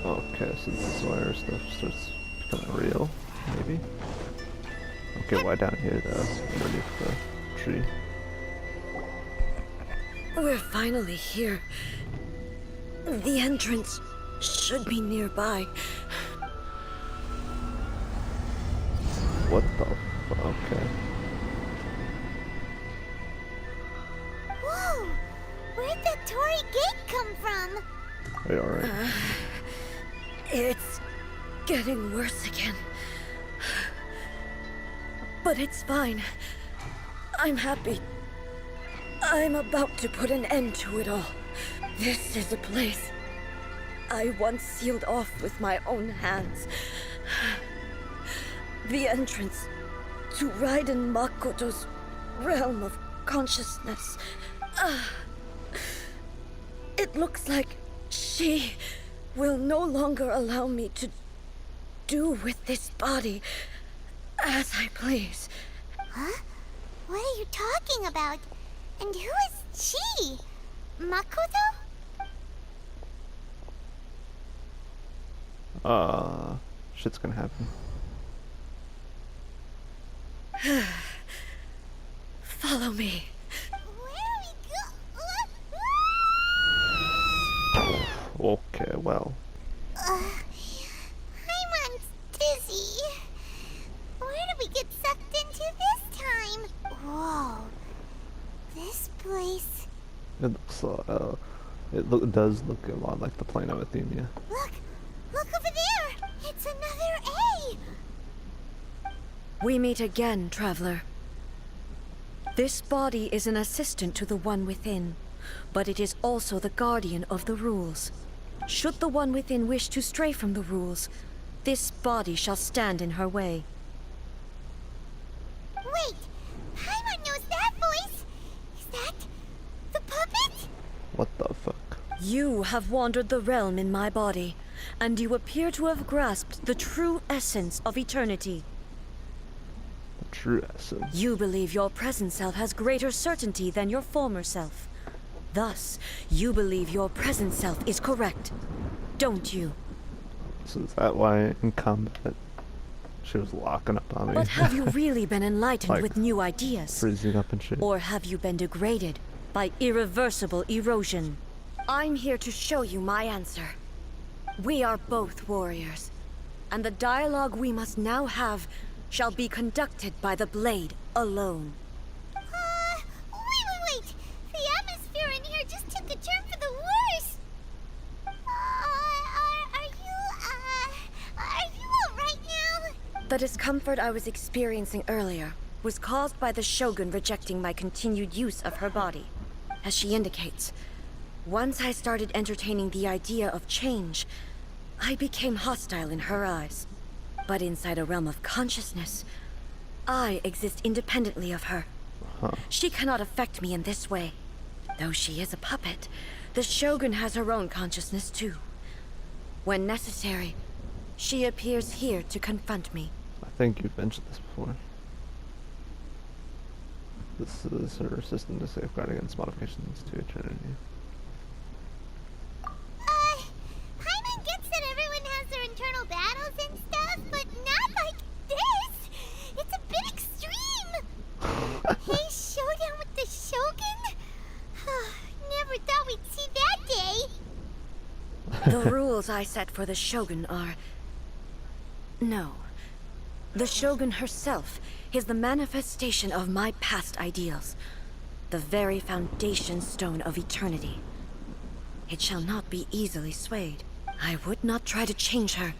Okay, so this is where stuff starts becoming real, maybe? Okay, why down here though, underneath the tree? We're finally here. The entrance should be nearby. What the fuck? Okay. Whoa! Where'd the Torii gate come from? Are you alright? It's getting worse again. But it's fine. I'm happy. I'm about to put an end to it all. This is a place I once sealed off with my own hands. The entrance to Raiden Makoto's realm of consciousness. It looks like she will no longer allow me to do with this body as I please. Huh? What are you talking about? And who is she? Makoto? Shit's gonna happen. Follow me. Where are we Okay, well. I'm dizzy. Where did we get sucked into this time? Whoa. This place. It looks, it does look a lot like the plane of Athenia. Look! Look over there! It's another A! We meet again, traveler. This body is an assistant to the one within, but it is also the guardian of the rules. Should the one within wish to stray from the rules, this body shall stand in her way. Wait! Paimon knows that voice! Is that the puppet? What the fuck? You have wandered the realm in my body, and you appear to have grasped the true essence of eternity. The true essence. You believe your present self has greater certainty than your former self. Thus, you believe your present self is correct, don't you? So is that why in combat she was locking up on me? But have you really been enlightened Like, with new ideas? freezing up and shit. Or have you been degraded by irreversible erosion? I'm here to show you my answer. We are both warriors, and the dialogue we must now have shall be conducted by the blade alone. Wait! The atmosphere in here just took a turn for the worse! Are you alright now? The discomfort I was experiencing earlier was caused by the Shogun rejecting my continued use of her body. As she indicates, once I started entertaining the idea of change, I became hostile in her eyes. But inside a realm of consciousness, I exist independently of her. She cannot affect me in this way. Though she is a puppet, the Shogun has her own consciousness too. When necessary, she appears here to confront me. I think you've mentioned this before. This is her system to safeguard against modifications to eternity. Paimon gets that everyone has their internal battles and stuff, but not like this! It's a bit extreme! Hey, showdown with the Shogun? Never thought we'd see that day! The rules I set for the Shogun are... No. The Shogun herself is the manifestation of my past ideals. The very foundation stone of eternity. It shall not be easily swayed. I would not try to change her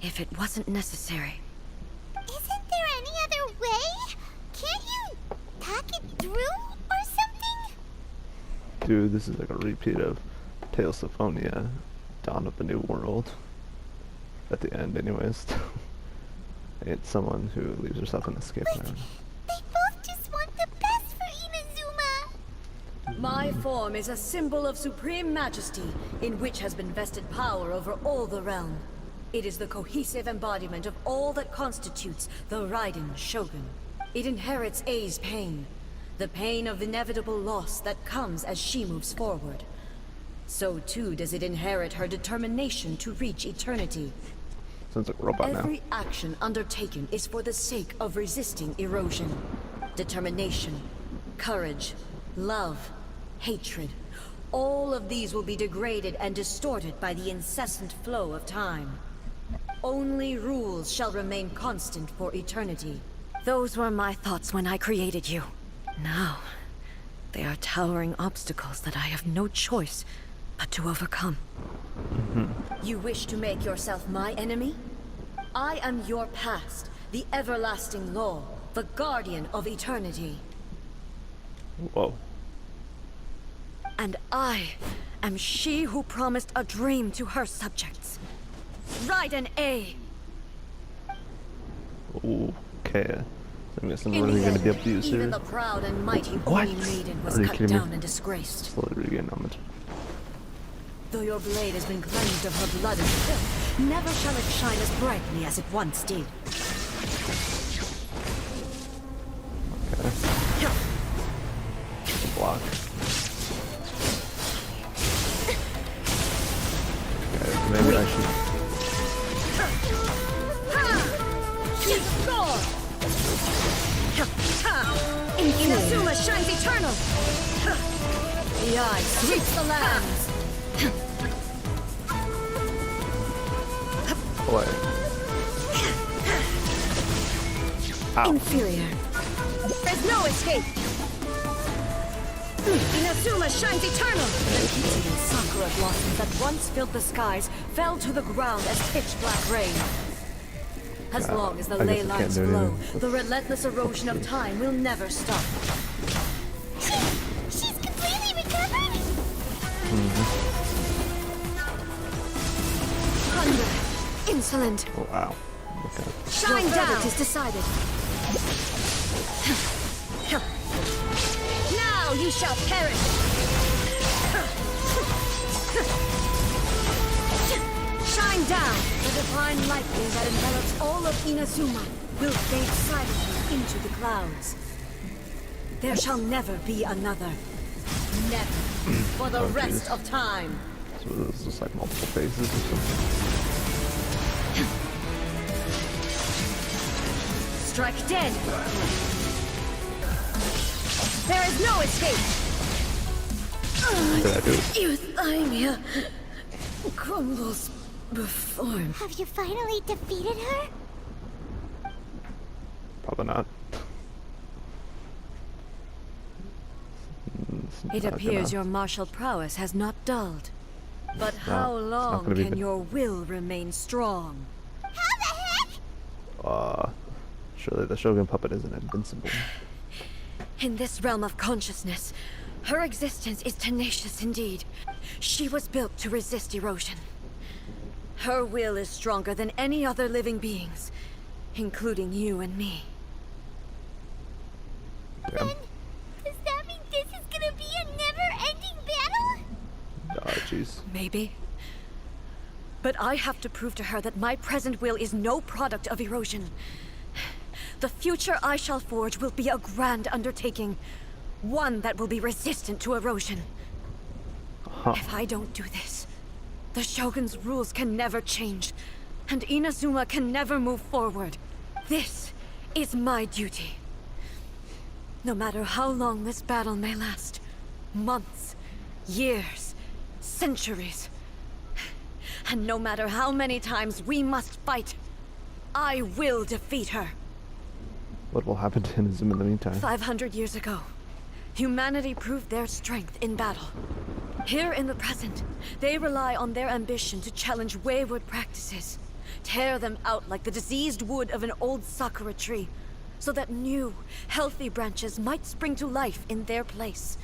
if it wasn't necessary. Isn't there any other way? Can't you talk it through or something? Dude, this is like a repeat of Tales of Symphonia, Dawn of the New World. At the end, anyways. It's someone who leaves herself an escape But route. they both just want the best for Inazuma! My form is a symbol of supreme majesty, in which has been vested power over all the realm. It is the cohesive embodiment of all that constitutes the Raiden Shogun. It inherits Ei's pain, the pain of inevitable loss that comes as she moves forward. So too does it inherit her determination to reach eternity. Sounds like a robot now. Every action undertaken is for the sake of resisting erosion. Determination, courage, love, hatred. All of these will be degraded and distorted by the incessant flow of time. Only rules shall remain constant for eternity. Those were my thoughts when I created you. Now, they are towering obstacles that I have no choice but to overcome. You wish to make yourself my enemy? I am your past, the everlasting law, the guardian of eternity. Whoa. And I am she who promised a dream to her subjects. Raiden A. Okay. I'm guessing In we're the really gonna end, be able to use even her. the proud and mighty What? Oni Maiden was Are you cut kidding me? down and disgraced. Slowly regaining knowledge. Though your blade has been cleansed of her blood and filth, never shall it shine as brightly as it once did. Okay. Block. Okay, maybe I should. Inazuma shines eternal! The eye sweeps the lands! Boy. Ow. Inferior. There's no escape! Inazuma shines eternal! The heated sakura blossoms that once filled the skies fell to the ground as pitch-black rain. As long as the I guess ley I can't lines do flow, anything. the relentless erosion of time will never stop. She's completely recovered? Thunder! Insolent! Oh, wow. Okay. Shine down! Your verdict is decided. Now you shall perish! Shine down! The divine lightning that envelops all of Inazuma will fade silently into the clouds. There shall never be another. Never. For the Oh, rest geez. of time. So this is just like multiple phases or something. Strike dead! There is no escape! Did I do it? Euthymia crumbles before me. Have you finally defeated her? Probably not. It appears your martial prowess has not dulled. But how it's not long gonna be can good. your will remain strong? How the heck? Surely the Shogun puppet isn't invincible. In this realm of consciousness, her existence is tenacious indeed. She was built to resist erosion. Her will is stronger than any other living beings, including you and me. Damn. Does that mean this is gonna be a never-ending battle? Oh, jeez. Maybe. But I have to prove to her that my present will is no product of erosion. The future I shall forge will be a grand undertaking. One that will be resistant to erosion. Huh. If I don't do this, the Shogun's rules can never change, and Inazuma can never move forward. This is my duty. No matter how long this battle may last, months, years, centuries, and no matter how many times we must fight, I will defeat her. What will happen to Inazuma in the meantime? 500 years ago, humanity proved their strength in battle. Here in the present, they rely on their ambition to challenge wayward practices, tear them out like the diseased wood of an old sakura tree, so that new, healthy branches might spring to life in their place.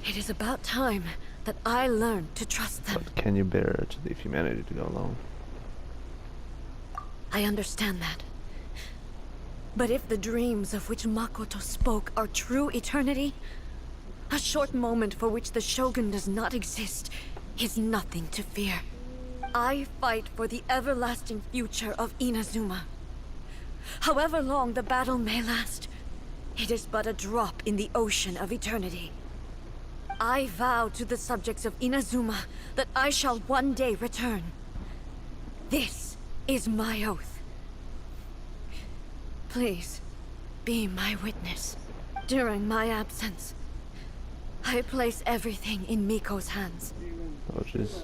It is about time that I learned to trust them. But can you bear to leave humanity to go alone? I understand that. But if the dreams of which Makoto spoke are true eternity, a short moment for which the Shogun does not exist is nothing to fear. I fight for the everlasting future of Inazuma. However long the battle may last, it is but a drop in the ocean of eternity. I vow to the subjects of Inazuma that I shall one day return. This is my oath. Please, be my witness. During my absence, I place everything in Miko's hands. Oh, jeez.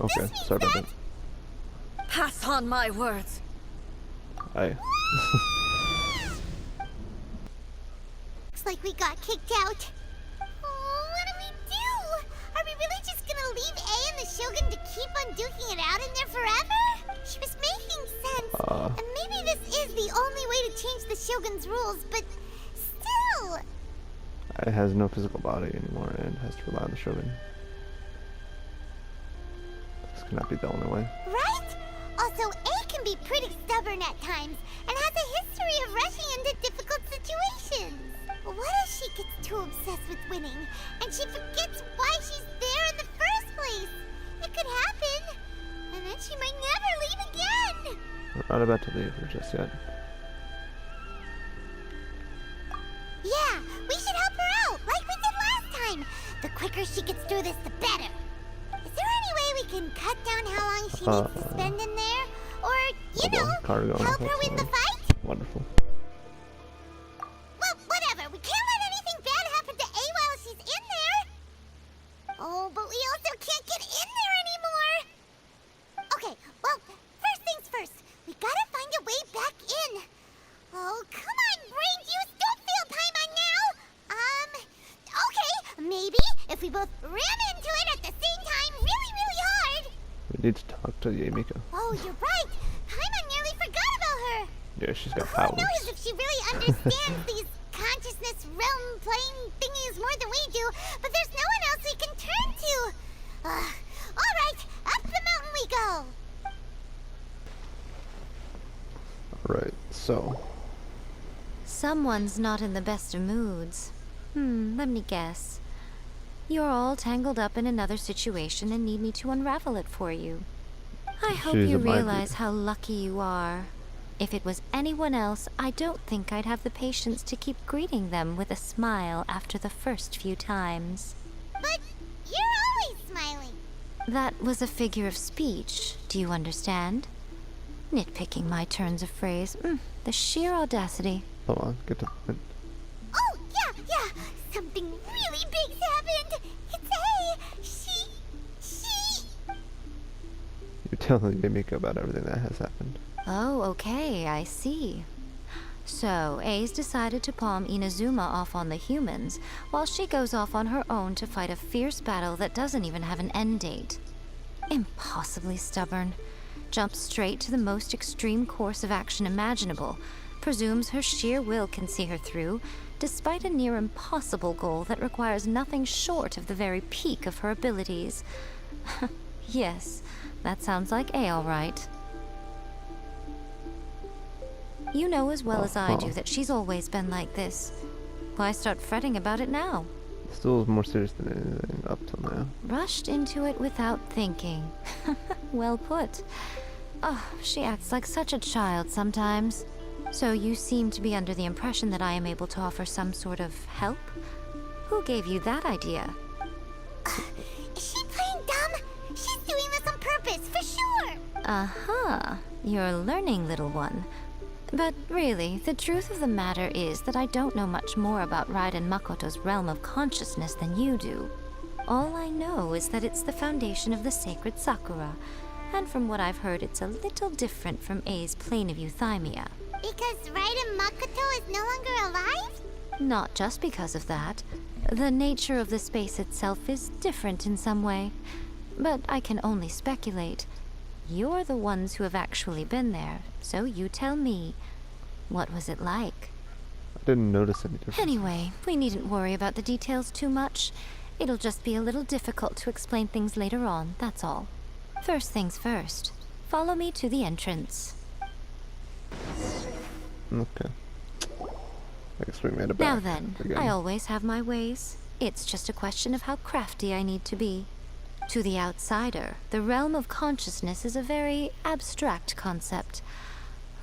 Okay, sorry about that. Pass on my words. Aye. Looks like we got kicked out. Oh, what do we do? Are we really just gonna leave A and the Shogun to keep on duking it out in there forever? She was making sense. And maybe this is the only way to change the Shogun's rules, but still. It has no physical body anymore and has to rely on the Shogun. This cannot be the only way. Right? Also, A can be pretty stubborn at times and has a history of rushing into difficult situations. What if she gets too obsessed with winning and she forgets why she's there in the first place? It could happen, and then she might never leave again. We're not about to leave her just yet. Yeah, we should help her out, like we did last time. The quicker she gets through this, the better. Is there any way we can cut down how long she needs to spend in there? Or, you know, help her win the fight? Wonderful. Well, whatever. We can't let anything bad happen to A while she's in there. Oh, but we also can't get in there anymore. Okay, well, first things first. We gotta find a way back in. Oh, come on, brain juice. Don't fail Paimon now. Okay. Maybe if we both ran into it at the same time really, really hard. We need to talk to Yamika. Oh, you're right. Paimon nearly forgot about her. Yeah, she's got Who powers. knows if she really understands these consciousness realm plane thingies more than we do, but there's no one else we can turn to. Alright, up the mountain we go. Alright, so. Someone's not in the best of moods. Let me guess. You're all tangled up in another situation and need me to unravel it for you. I hope She's you a mind realize reader. how lucky you are. If it was anyone else, I don't think I'd have the patience to keep greeting them with a smile after the first few times. But you're always smiling. That was a figure of speech, do you understand? Nitpicking my turns of phrase. The sheer audacity. Hold on, get to the point. Oh, yeah. Something really big's happened. It's A. She... You're telling Yamika about everything that has happened. Oh, okay, I see. So, A's decided to palm Inazuma off on the humans, while she goes off on her own to fight a fierce battle that doesn't even have an end date. Impossibly stubborn. Jumps straight to the most extreme course of action imaginable, presumes her sheer will can see her through, despite a near impossible goal that requires nothing short of the very peak of her abilities. Yes, that sounds like A all right. You know as well as I do that she's always been like this. Why start fretting about it now? Still more serious than anything up till now. Rushed into it without thinking. Well put. Oh, she acts like such a child sometimes. So you seem to be under the impression that I am able to offer some sort of help? Who gave you that idea? Is she playing dumb? She's doing this on purpose, for sure. Uh-huh. You're learning, little one. But really, the truth of the matter is that I don't know much more about Raiden Makoto's realm of consciousness than you do. All I know is that it's the foundation of the sacred Sakura, and from what I've heard, it's a little different from A's plane of euthymia. Because Raiden Makoto is no longer alive? Not just because of that. The nature of the space itself is different in some way. But I can only speculate. You're the ones who have actually been there, so you tell me. What was it like? I didn't notice any difference. Anyway, we needn't worry about the details too much. It'll just be a little difficult to explain things later on, that's all. First things first. Follow me to the entrance. Okay. I guess we made it back. Now then, again. I always have my ways. It's just a question of how crafty I need to be. To the outsider, the realm of consciousness is a very abstract concept.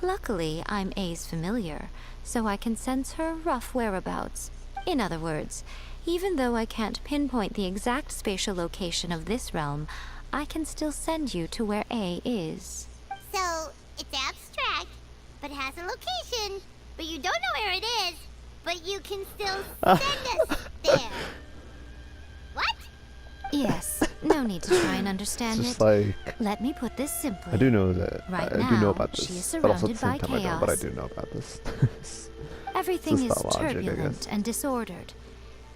Luckily, I'm A's familiar, so I can sense her rough whereabouts. In other words, even though I can't pinpoint the exact spatial location of this realm, I can still send you to where A is. So, it's abstract, but has a location, but you don't know where it is, but you can still send us there. What? Yes, no need to try and understand Just it. like, Let me put this simply. I do know that. Right I do now, know about she is this, but also at the surrounded same by time I don't. But I chaos. do know about this. Everything This is is not logic, I turbulent guess. and disordered.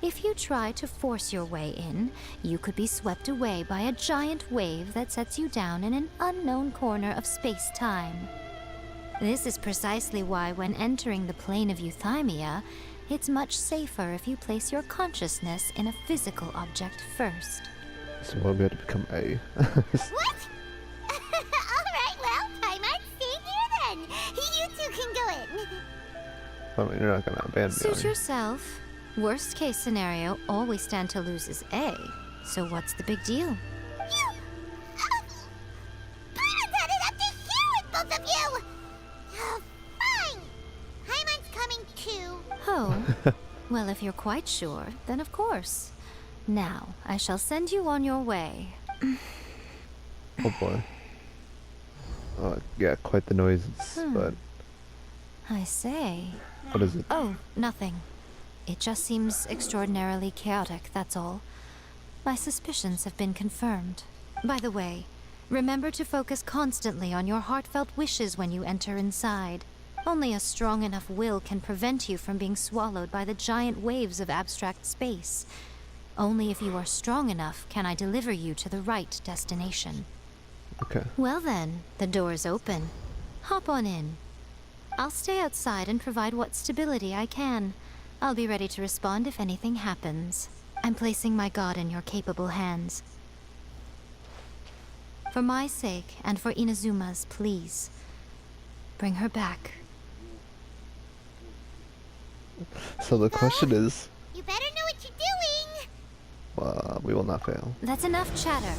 If you try to force your way in, you could be swept away by a giant wave that sets you down in an unknown corner of space-time. This is precisely why when entering the plane of euthymia, it's much safer if you place your consciousness in a physical object first. So why we had to become A? What? Alright, well, I might stay here then. You two can go in. I mean, you're not gonna abandon me. Suit are you? yourself. Worst case scenario, all we stand to lose is A. So what's the big deal? You... Pirates had it up to here with both of you! Fine! Hyman's coming too. Oh, well, if you're quite sure, then of course. Now, I shall send you on your way. Oh boy. Yeah, quite the noises, but I say. what is it? Oh, nothing. It just seems extraordinarily chaotic, that's all. My suspicions have been confirmed. By the way, remember to focus constantly on your heartfelt wishes when you enter inside. Only a strong enough will can prevent you from being swallowed by the giant waves of abstract space. Only if you are strong enough can I deliver you to the right destination. Okay. Well then, the door's open. Hop on in. I'll stay outside and provide what stability I can. I'll be ready to respond if anything happens. I'm placing my god in your capable hands. For my sake, and for Inazuma's, please. Bring her back. So the question is, You better know what you're doing. we will not fail. That's enough chatter.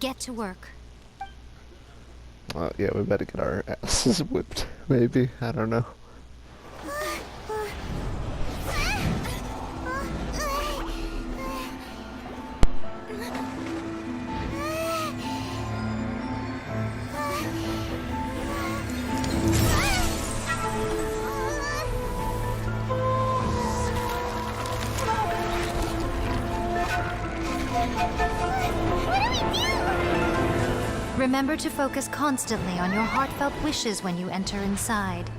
Get to work. Yeah, we better get our asses whipped. Maybe, I don't know. Remember to focus constantly on your heartfelt wishes when you enter inside.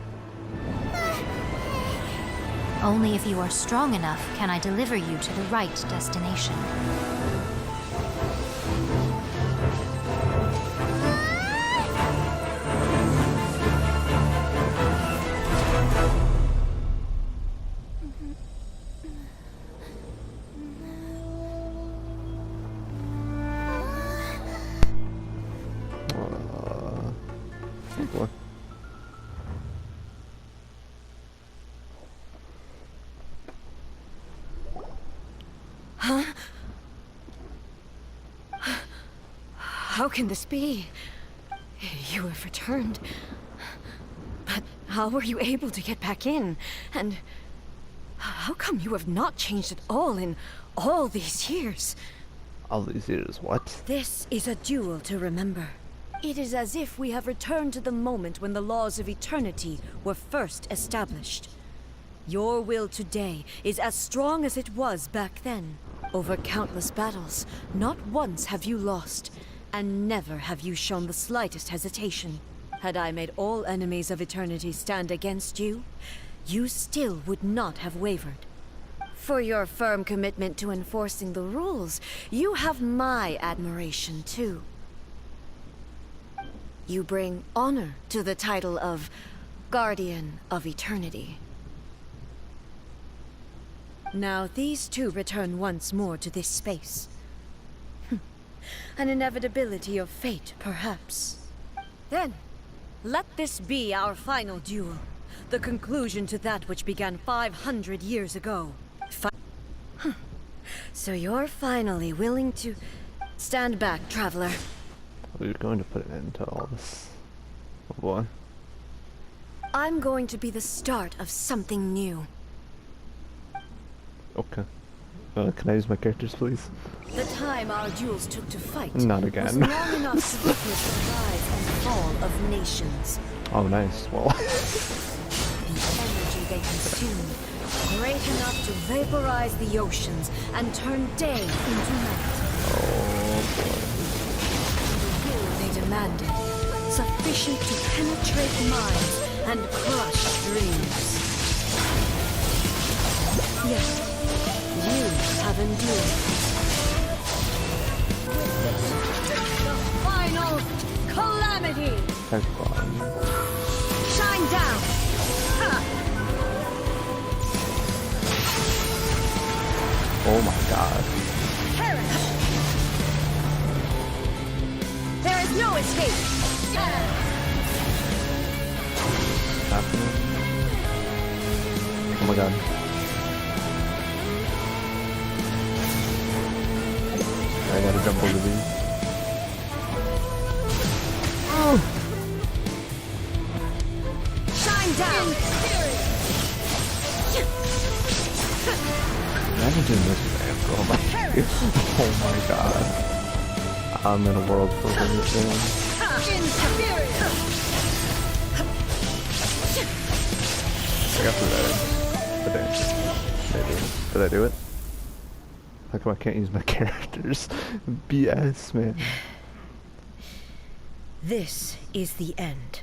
Only if you are strong enough can I deliver you to the right destination. Oh boy. How can this be? You have returned. But how were you able to get back in? And how come you have not changed at all in all these years? All these years, what? This is a duel to remember. It is as if we have returned to the moment when the laws of eternity were first established. Your will today is as strong as it was back then. Over countless battles, not once have you lost, and never have you shown the slightest hesitation. Had I made all enemies of eternity stand against you, you still would not have wavered. For your firm commitment to enforcing the rules, you have my admiration too. You bring honor to the title of Guardian of Eternity. Now these two return once more to this space. An inevitability of fate, perhaps. Then, let this be our final duel. The conclusion to that which began 500 years ago. So you're finally willing to Stand back, traveler. We're going to put an end to all this. Oh boy. I'm going to be the start of something new. Okay. Can I use my characters, please? The time our duels took to fight Not was again. long enough to witness the rise and fall of nations. Oh, nice. Well, The energy they consumed, great enough to vaporize the oceans and turn day into night. oh The will they demanded, sufficient to penetrate minds and crush dreams. Yet, you have endured. The final calamity! boy. That's fun. Shine down! Ha! Oh my god. Perish! There is no escape! Happening. Oh my god. I gotta jump over these. Oh! Shine down! Imagine doing this with Amber. Oh my, oh my god. I'm in a world full of this thing. I got the dance. Maybe. Did I do it? How come I can't use my characters? BS, man. This is the end.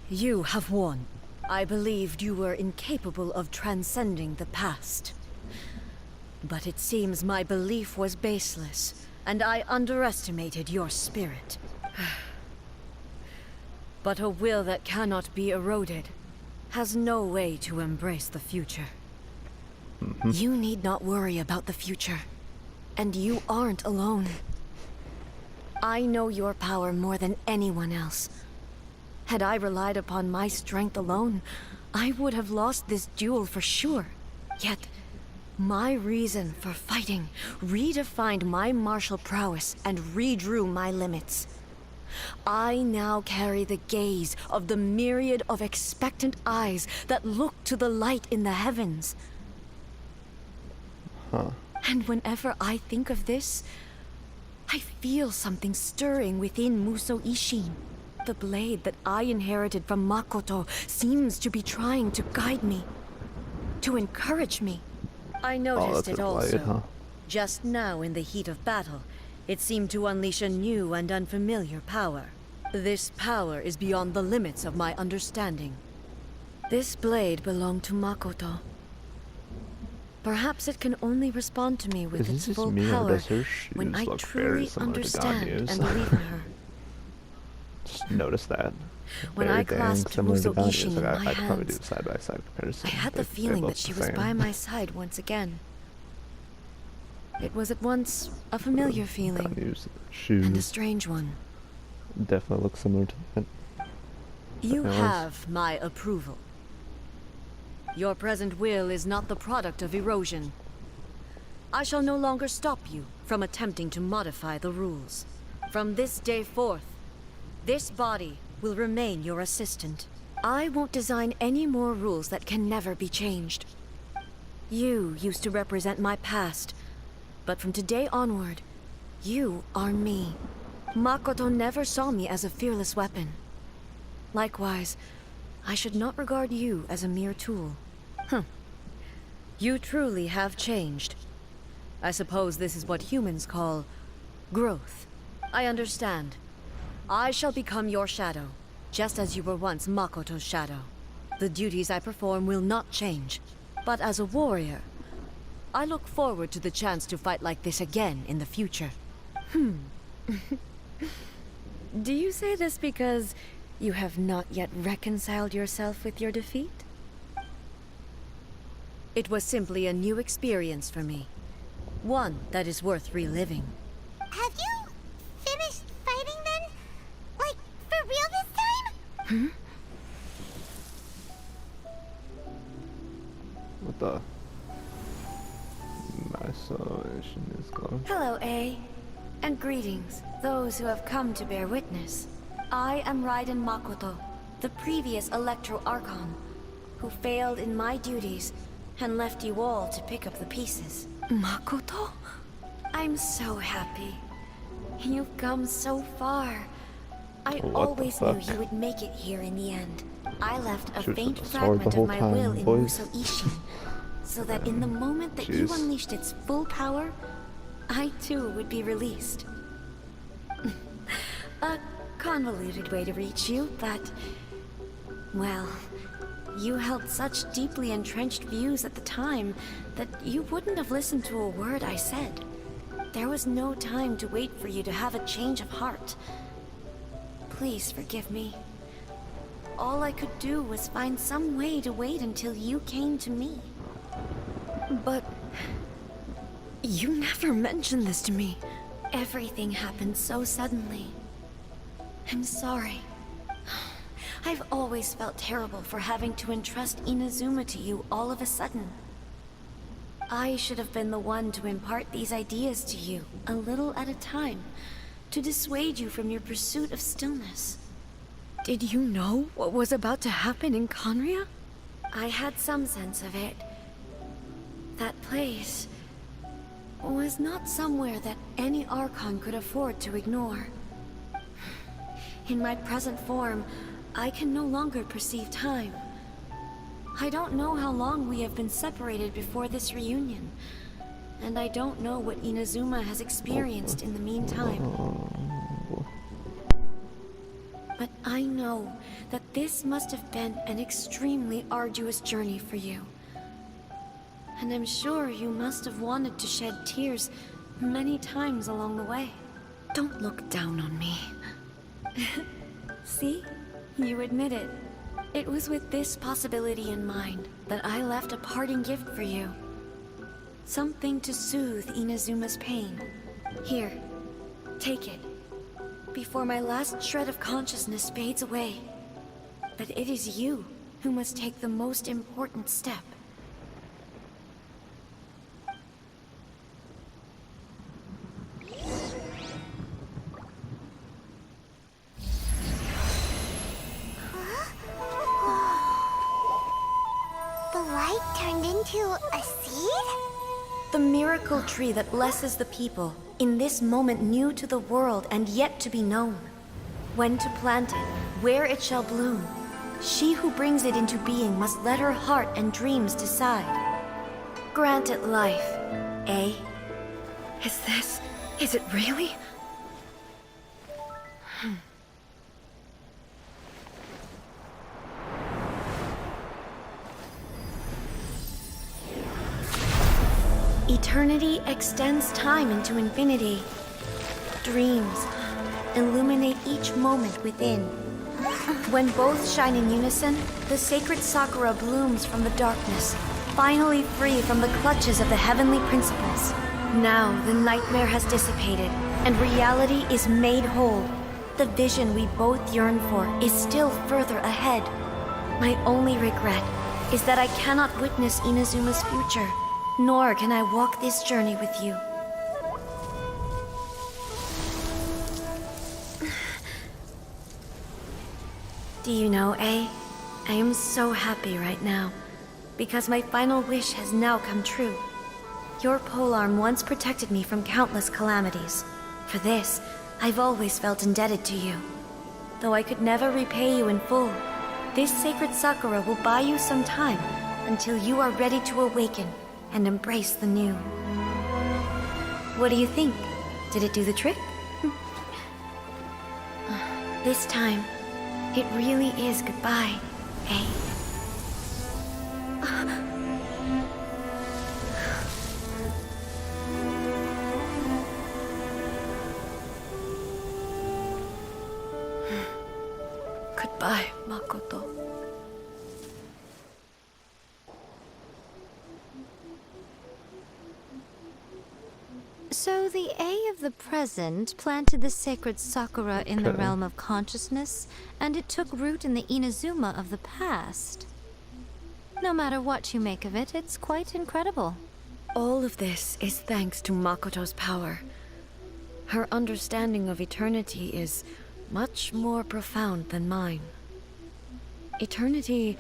You have won. I believed you were incapable of transcending the past. But it seems my belief was baseless, and I underestimated your spirit. But a will that cannot be eroded has no way to embrace the future. You need not worry about the future, and you aren't alone. I know your power more than anyone else. Had I relied upon my strength alone, I would have lost this duel for sure. Yet, my reason for fighting redefined my martial prowess and redrew my limits. I now carry the gaze of the myriad of expectant eyes that look to the light in the heavens. Huh. And whenever I think of this, I feel something stirring within Muso Ishin. The blade that I inherited from Makoto seems to be trying to guide me, to encourage me. I noticed that's it a blade, also. huh? Just now in the heat of battle, it seemed to unleash a new and unfamiliar power. This power is beyond the limits of my understanding. This blade belonged to Makoto. Perhaps it can only respond to me with Is its this full me or power does her shoes when I look very truly similar to understand Ganyu's? and believe in her. Just notice that. When Very I dang clasped similar to Muso Ganyu's. Ishin in Like, my I'd probably do hands, a side-by-side comparison. I had the They're feeling both that she the was same. by my side once again. It was at once a familiar feeling Ganyu's and a shoes strange one. definitely look similar to that. You Anyways. have my approval. Your present will is not the product of erosion. I shall no longer stop you from attempting to modify the rules. From this day forth, this body will remain your assistant. I won't design any more rules that can never be changed. You used to represent my past, but from today onward, you are me. Makoto never saw me as a fearless weapon. Likewise, I should not regard you as a mere tool. You truly have changed. I suppose this is what humans call growth. I understand. I shall become your shadow, just as you were once Makoto's shadow. The duties I perform will not change. But as a warrior, I look forward to the chance to fight like this again in the future. Do you say this because you have not yet reconciled yourself with your defeat? It was simply a new experience for me. One that is worth reliving. Have you finished fighting then? Like, for real this time? What the? Isolation is close. Hello, A. And greetings, those who have come to bear witness. I am Raiden Makoto, the previous Electro Archon, who failed in my duties and left you all to pick up the pieces. Makoto? I'm so happy. You've come so far. I always knew you would make it here in the end. I left a faint fragment of my will in Muso Ishin, so that in the moment that you unleashed its full power, I too would be released. A convoluted way to reach you, but... well, you held such deeply entrenched views at the time that you wouldn't have listened to a word I said. There was no time to wait for you to have a change of heart. Please forgive me. All I could do was find some way to wait until you came to me. But... you never mentioned this to me. Everything happened so suddenly. I'm sorry. I've always felt terrible for having to entrust Inazuma to you all of a sudden. I should have been the one to impart these ideas to you, a little at a time, to dissuade you from your pursuit of stillness. Did you know what was about to happen in Conria? I had some sense of it. That place was not somewhere that any Archon could afford to ignore. In my present form, I can no longer perceive time. I don't know how long we have been separated before this reunion, and I don't know what Inazuma has experienced in the meantime. But I know that this must have been an extremely arduous journey for you. And I'm sure you must have wanted to shed tears many times along the way. Don't look down on me. See? You admit it. It was with this possibility in mind that I left a parting gift for you. Something to soothe Inazuma's pain. Here, take it. Before my last shred of consciousness fades away. But it is you who must take the most important step. The light turned into a seed? The miracle tree that blesses the people, in this moment new to the world and yet to be known. When to plant it, where it shall bloom. She who brings it into being must let her heart and dreams decide. Grant it life, eh? Is it really? Eternity extends time into infinity. Dreams illuminate each moment within. When both shine in unison, the sacred Sakura blooms from the darkness, finally free from the clutches of the heavenly principles. Now the nightmare has dissipated, and reality is made whole. The vision we both yearn for is still further ahead. My only regret is that I cannot witness Inazuma's future. Nor can I walk this journey with you. Do you know, A? I am so happy right now, because my final wish has now come true. Your polearm once protected me from countless calamities. For this, I've always felt indebted to you. Though I could never repay you in full, this sacred Sakura will buy you some time until you are ready to awaken and embrace the new. What do you think? Did it do the trick? This time, it really is goodbye, eh? Goodbye, Makoto. So the A of the present planted the sacred Sakura in the realm of consciousness, and it took root in the Inazuma of the past. No matter what you make of it, it's quite incredible. All of this is thanks to Makoto's power. Her understanding of eternity is much more profound than mine. Eternity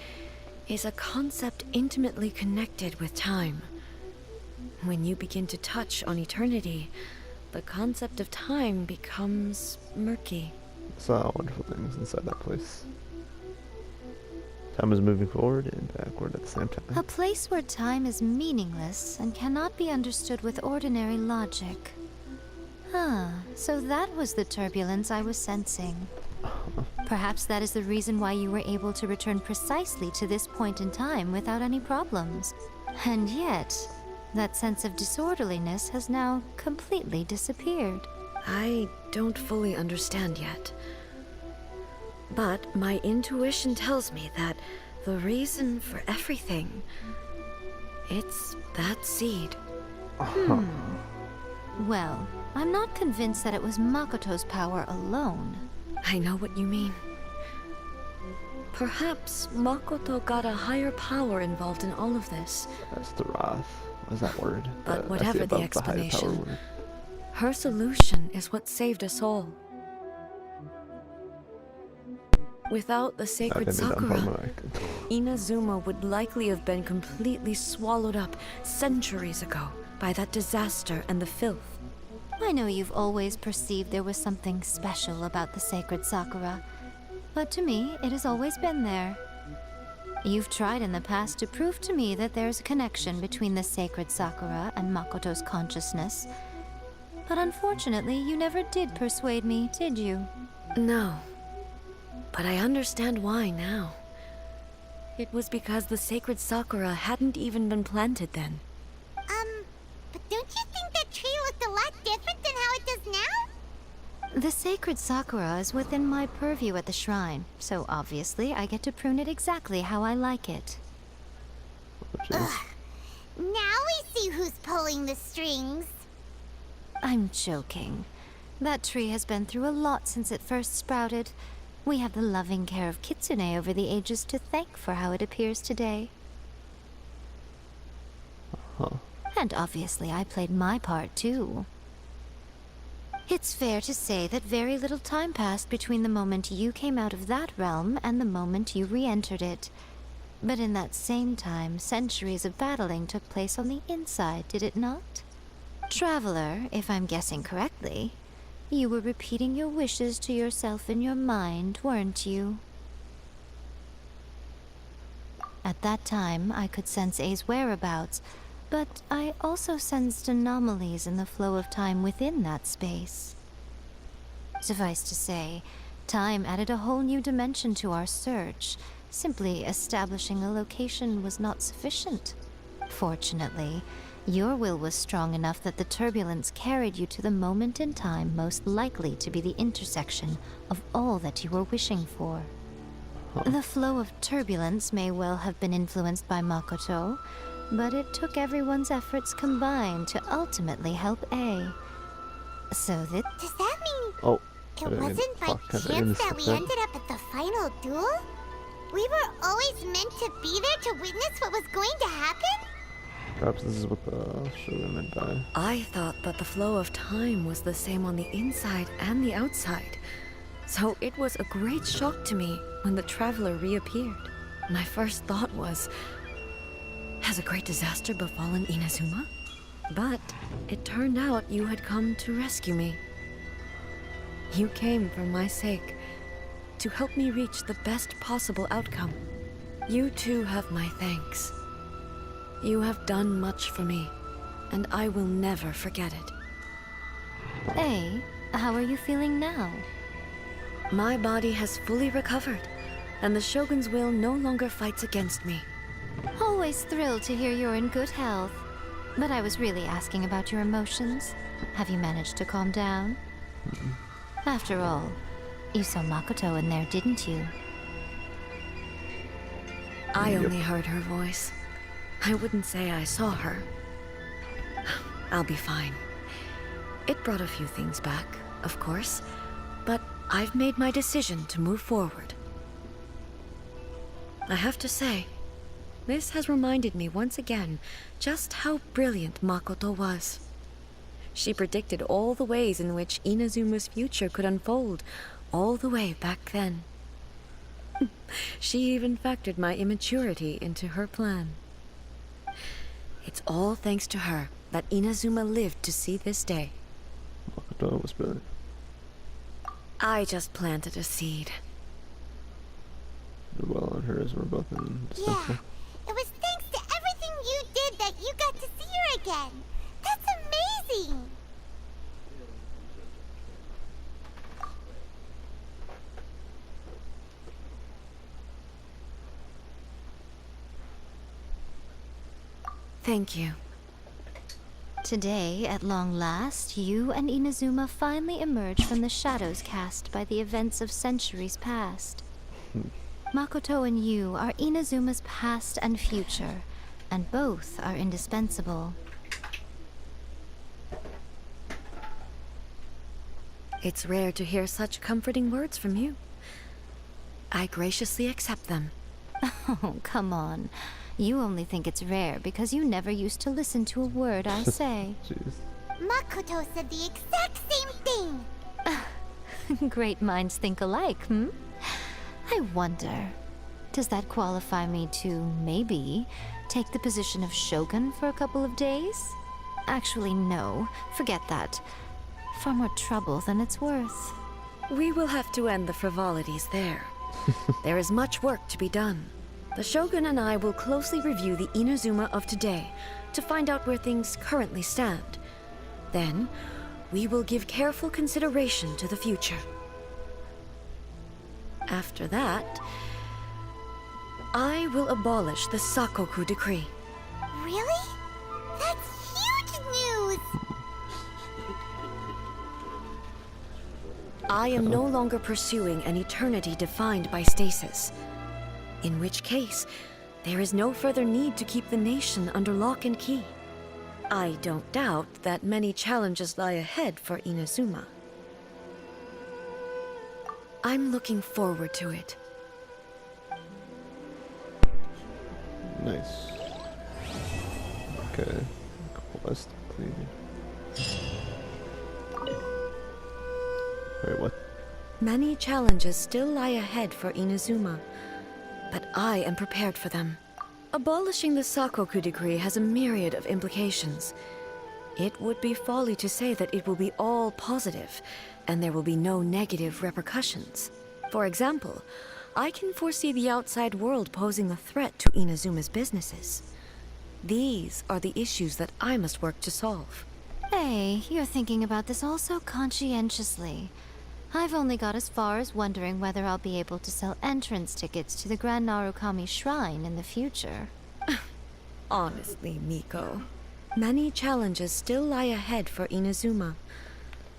is a concept intimately connected with time. When you begin to touch on eternity, the concept of time becomes murky. Saw wonderful things inside that place. Time is moving forward and backward at the same time. A place where time is meaningless and cannot be understood with ordinary logic. So that was the turbulence I was sensing. Perhaps that is the reason why you were able to return precisely to this point in time without any problems. And yet, that sense of disorderliness has now completely disappeared. I don't fully understand yet. But my intuition tells me that the reason for everything, it's that seed. Well, I'm not convinced that it was Makoto's power alone. I know what you mean. Perhaps Makoto got a higher power involved in all of this. That's the Wrath. What's that word? But I see whatever the above high power explanation, word. her solution is what saved us all. Without the sacred Sakura, Inazuma would likely have been completely swallowed up centuries ago by that disaster and the filth. I know you've always perceived there was something special about the sacred Sakura, but to me, it has always been there. You've tried in the past to prove to me that there's a connection between the sacred Sakura and Makoto's consciousness, but unfortunately, you never did persuade me, did you? No, but I understand why now. It was because the sacred Sakura hadn't even been planted then. But don't you think that tree looked a lot different than how it does now? The sacred Sakura is within my purview at the shrine, so obviously I get to prune it exactly how I like it. Which is, Now we see who's pulling the strings. I'm joking. That tree has been through a lot since it first sprouted. We have the loving care of Kitsune over the ages to thank for how it appears today. And obviously I played my part too. It's fair to say that very little time passed between the moment you came out of that realm and the moment you re-entered it. But in that same time, centuries of battling took place on the inside, did it not? Traveler, if I'm guessing correctly, you were repeating your wishes to yourself in your mind, weren't you? At that time, I could sense A's whereabouts, but I also sensed anomalies in the flow of time within that space. Suffice to say, time added a whole new dimension to our search. Simply establishing a location was not sufficient. Fortunately, your will was strong enough that the turbulence carried you to the moment in time most likely to be the intersection of all that you were wishing for. The flow of turbulence may well have been influenced by Makoto, but it took everyone's efforts combined to ultimately help A. So that... Does that mean oh, it wasn't by chance that we ended up at the final duel? We were always meant to be there to witness what was going to happen? Perhaps this is what the Shogun meant by. I thought that the flow of time was the same on the inside and the outside. So it was a great shock to me when the traveler reappeared. My first thought was, has a great disaster befallen Inazuma? But it turned out you had come to rescue me. You came for my sake, to help me reach the best possible outcome. You too have my thanks. You have done much for me, and I will never forget it. A, how are you feeling now? My body has fully recovered, and the Shogun's will no longer fights against me. Always thrilled to hear you're in good health. But I was really asking about your emotions. Have you managed to calm down? After all, you saw Makoto in there, didn't you? I only heard her voice. I wouldn't say I saw her. I'll be fine. It brought a few things back, of course, but I've made my decision to move forward. I have to say, This has reminded me once again just how brilliant Makoto was. She predicted all the ways in which Inazuma's future could unfold, all the way back then. She even factored my immaturity into her plan. It's all thanks to her that Inazuma lived to see this day. Makoto was brilliant. I just planted a seed. Did well on her as we're both indispensable. Yeah, it was thanks to everything you did that you got to see her again. That's amazing! Thank you. Today, at long last, you and Inazuma finally emerge from the shadows cast by the events of centuries past. Makoto and you are Inazuma's past and future, and both are indispensable. It's rare to hear such comforting words from you. I graciously accept them. Oh, come on. You only think it's rare because you never used to listen to a word I say. Jeez. Makoto said the exact same thing! Great minds think alike, hmm? I wonder, does that qualify me to, maybe, take the position of Shogun for a couple of days? Actually, no. Forget that. Far more trouble than it's worth. We will have to end the frivolities there. There is much work to be done. The Shogun and I will closely review the Inazuma of today to find out where things currently stand. Then, we will give careful consideration to the future. After that, I will abolish the Sakoku decree. Really? That's huge news! I am no longer pursuing an eternity defined by stasis. In which case, there is no further need to keep the nation under lock and key. I don't doubt that many challenges lie ahead for Inazuma. I'm looking forward to it. Nice. Okay. Quest clean. Wait, what? Many challenges still lie ahead for Inazuma, but I am prepared for them. Abolishing the Sakoku decree has a myriad of implications. It would be folly to say that it will be all positive, and there will be no negative repercussions. For example, I can foresee the outside world posing a threat to Inazuma's businesses. These are the issues that I must work to solve. Hey, you're thinking about this all so conscientiously. I've only got as far as wondering whether I'll be able to sell entrance tickets to the Grand Narukami Shrine in the future. Honestly, Miko, many challenges still lie ahead for Inazuma.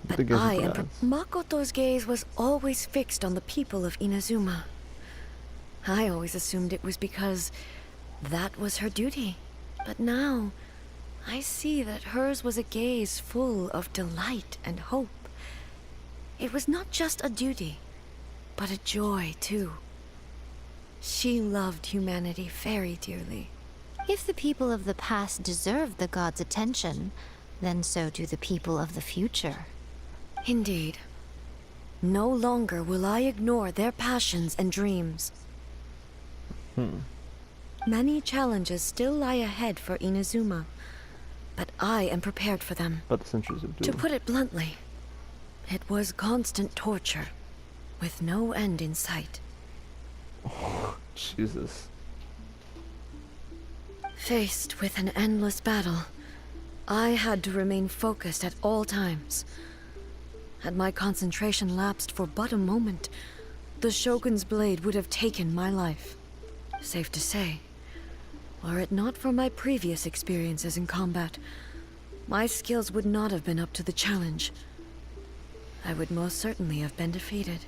But I am... Makoto's gaze was always fixed on the people of Inazuma. I always assumed it was because that was her duty. But now, I see that hers was a gaze full of delight and hope. It was not just a duty, but a joy, too. She loved humanity very dearly. If the people of the past deserve the god's attention, then so do the people of the future. Indeed. No longer will I ignore their passions and dreams. Many challenges still lie ahead for Inazuma, but I am prepared for them. About the centuries of To doom. put it bluntly, it was constant torture, with no end in sight. Jesus. Faced with an endless battle, I had to remain focused at all times. Had my concentration lapsed for but a moment, the Shogun's blade would have taken my life. Safe to say, were it not for my previous experiences in combat, my skills would not have been up to the challenge. I would most certainly have been defeated.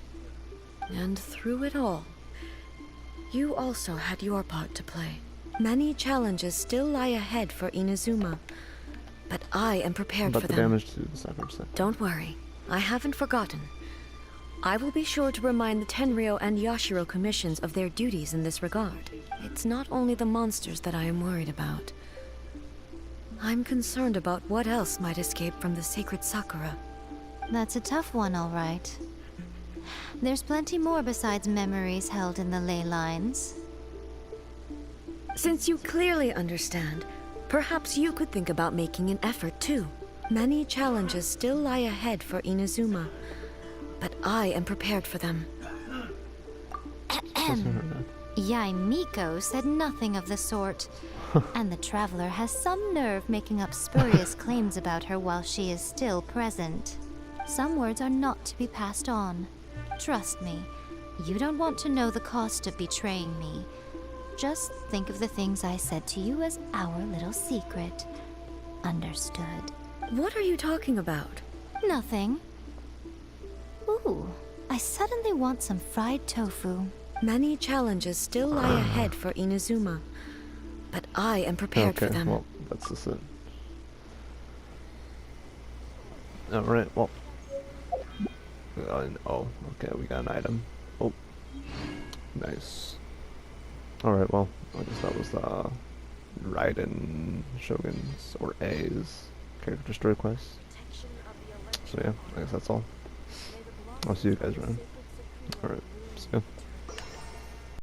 And through it all, you also had your part to play. Many challenges still lie ahead for Inazuma, but I am prepared About for the them. damage to the Sakura set. Don't worry, I haven't forgotten. I will be sure to remind the Tenryo and Yashiro commissions of their duties in this regard. It's not only the monsters that I am worried about. I'm concerned about what else might escape from the sacred Sakura. That's a tough one, all right. There's plenty more besides memories held in the ley lines. Since you clearly understand, perhaps you could think about making an effort too. Many challenges still lie ahead for Inazuma, but I am prepared for them. Yai Miko said nothing of the sort, and the traveler has some nerve making up spurious claims about her while she is still present. Some words are not to be passed on. Trust me, you don't want to know the cost of betraying me. Just think of the things I said to you as our little secret. Understood? What are you talking about? Nothing. Ooh, I suddenly want some fried tofu. Many challenges still lie ahead for Inazuma, but I am prepared for them. Well, that's just it. Alright, well. Oh, okay, we got an item. Oh, nice. Alright, well, I guess that was the Raiden, Shogun's, or A's character story quest. So yeah, I guess that's all. I'll see you guys around. Alright, see ya.